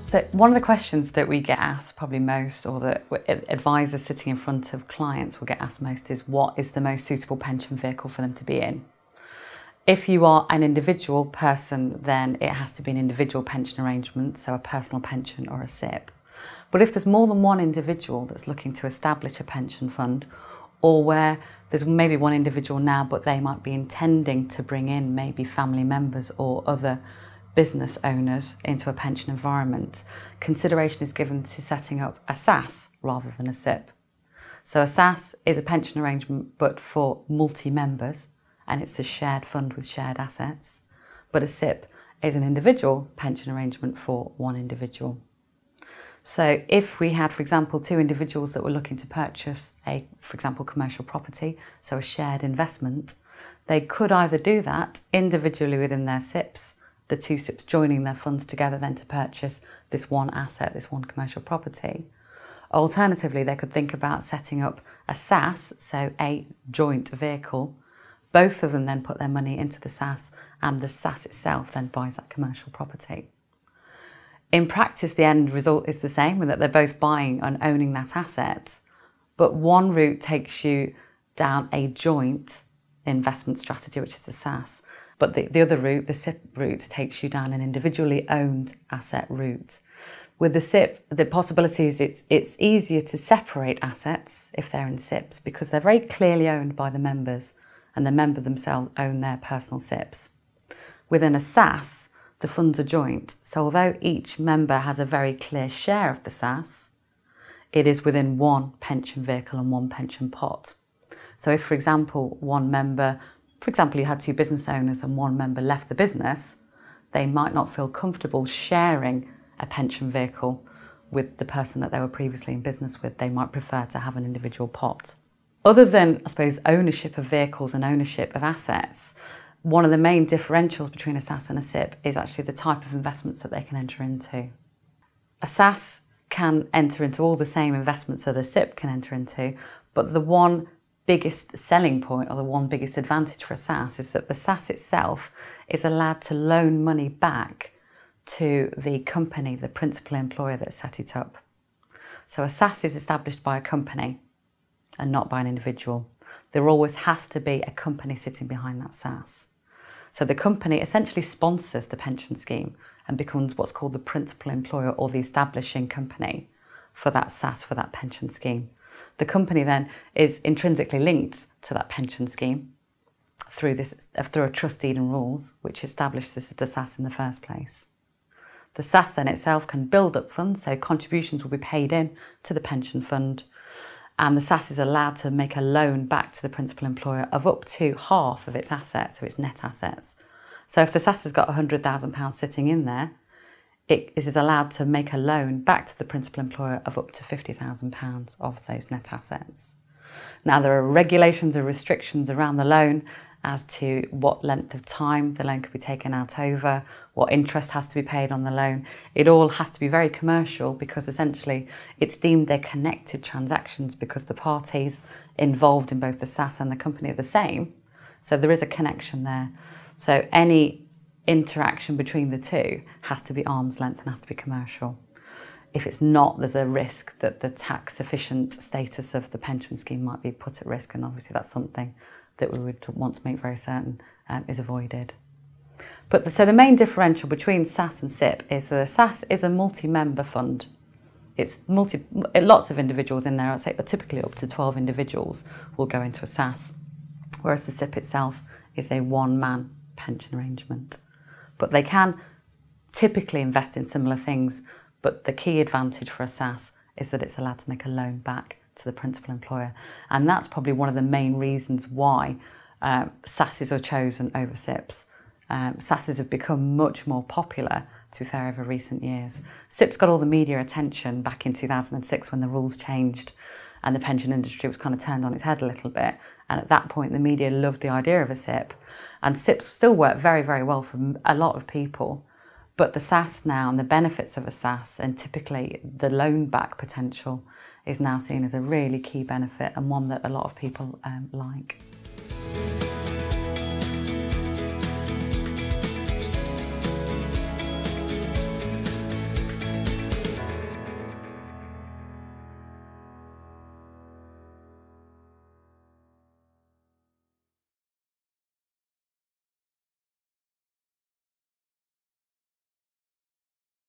So one of the questions that we get asked probably most, or that advisors sitting in front of clients will get asked most, is what is the most suitable pension vehicle for them to be in? If you are an individual person, then it has to be an individual pension arrangement, so a personal pension or a SIPP. But if there's more than one individual that's looking to establish a pension fund, or where there's maybe one individual now, but they might be intending to bring in maybe family members or other business owners into a pension environment, consideration is given to setting up a SASS rather than a SIPP. So a SASS is a pension arrangement but for multi-members, and it's a shared fund with shared assets. But a SIPP is an individual pension arrangement for one individual. So if we had, for example, two individuals that were looking to purchase for example, commercial property, so a shared investment, they could either do that individually within their SIPPs, the two SIPPs joining their funds together then to purchase this one asset, this one commercial property. Alternatively, they could think about setting up a SASS, so a joint vehicle. Both of them then put their money into the SASS, and the SASS itself then buys that commercial property. In practice, the end result is the same, in that they're both buying and owning that asset, but one route takes you down a joint investment strategy, which is the SASS, but the other route, the SIPP route, takes you down an individually owned asset route. With the SIPP, the possibilities, it's easier to separate assets if they're in SIPPs because they're very clearly owned by the members, and the members themselves own their personal SIPPs. Within a SASS, the funds are joint, so although each member has a very clear share of the SASS, it is within one pension vehicle and one pension pot. So if, for example, you had two business owners and one member left the business, they might not feel comfortable sharing a pension vehicle with the person that they were previously in business with. They might prefer to have an individual pot. Other than, I suppose, ownership of vehicles and ownership of assets, one of the main differentials between a SASS and a SIPP is actually the type of investments that they can enter into. A SASS can enter into all the same investments that a SIPP can enter into, but the one biggest selling point, or the one biggest advantage for a SASS, is that the SASS itself is allowed to loan money back to the company, the principal employer that set it up. So a SASS is established by a company and not by an individual. There always has to be a company sitting behind that SASS. So the company essentially sponsors the pension scheme and becomes what's called the principal employer, or the establishing company for that SASS, for that pension scheme. The company then is intrinsically linked to that pension scheme through a trust deed and rules, which establish this as the SASS in the first place. The SASS then itself can build up funds, so contributions will be paid in to the pension fund, and the SASS is allowed to make a loan back to the principal employer of up to half of its assets, so its net assets. So if the SASS has got £100,000 sitting in there, it is allowed to make a loan back to the principal employer of up to £50,000 of those net assets. Now, there are regulations or restrictions around the loan as to what length of time the loan could be taken out over, what interest has to be paid on the loan. It all has to be very commercial because essentially it's deemed they're connected transactions because the parties involved in both the SASS and the company are the same. So there is a connection there. So any interaction between the two has to be arm's length and has to be commercial. If it's not, there's a risk that the tax efficient status of the pension scheme might be put at risk, and obviously that's something that we would want to make very certain is avoided. So the main differential between SASS and SIPP is that a SASS is a multi-member fund. It's lots of individuals in there. I'd say typically up to 12 individuals will go into a SASS, whereas the SIPP itself is a one-man pension arrangement. But they can typically invest in similar things, but the key advantage for a SASS is that it's allowed to make a loan back to the principal employer. And that's probably one of the main reasons why SASSes are chosen over SIPPs. SASSes have become much more popular, to be fair, over recent years. SIPPs got all the media attention back in 2006 when the rules changed and the pension industry was kind of turned on its head a little bit. And at that point, the media loved the idea of a SIPP. And SIPPs still work very, very well for a lot of people. But the SASS now, and the benefits of a SASS, and typically the loan back potential, is now seen as a really key benefit and one that a lot of people like.